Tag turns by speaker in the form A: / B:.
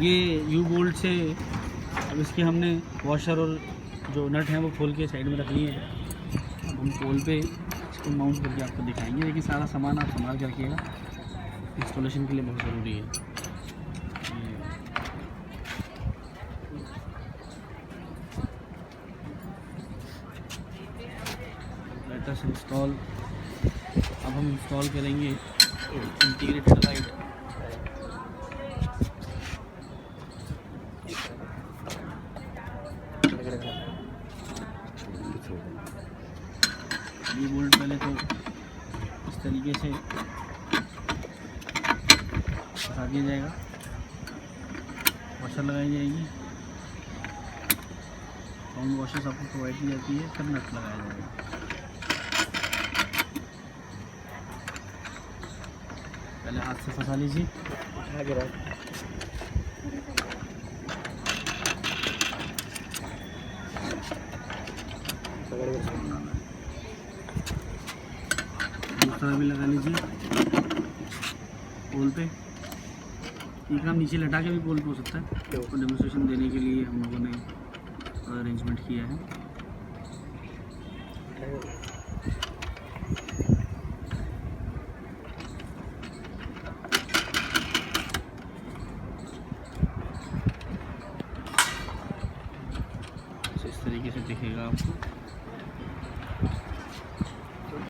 A: ये you bolt से अब इसके हमने वॉशर और जो नट हैं वो खोल के साइड में रख लिए हैं। अब हम पोल पे इसको माउंट करके आपको दिखाएंगे, लेकिन सारा सामान आप संभाल कर रखिएगा, इंस्टॉलेशन के लिए बहुत ज़रूरी है। Let us install. अब हम इंस्टॉल करेंगे इंटीग्रेटेड लाइट। ये बोल्ट पहले तो इस तरीके से फंसा दिया जाएगा, वॉशर लगाई जाएगी, राउंड वॉशर्स आपको प्रोवाइड की जाती है, फिर नट लगाया जाएगा। पहले हाथ से फंसा लीजिए, दूसरा भी लगा लीजिए पोल पे। ये काम नीचे लटा के भी पोल पे हो सकता है, तो डेमोन्स्ट्रेशन देने के लिए हम लोगों ने अरेंजमेंट किया है। इस तरीके से दिखेगा आपको।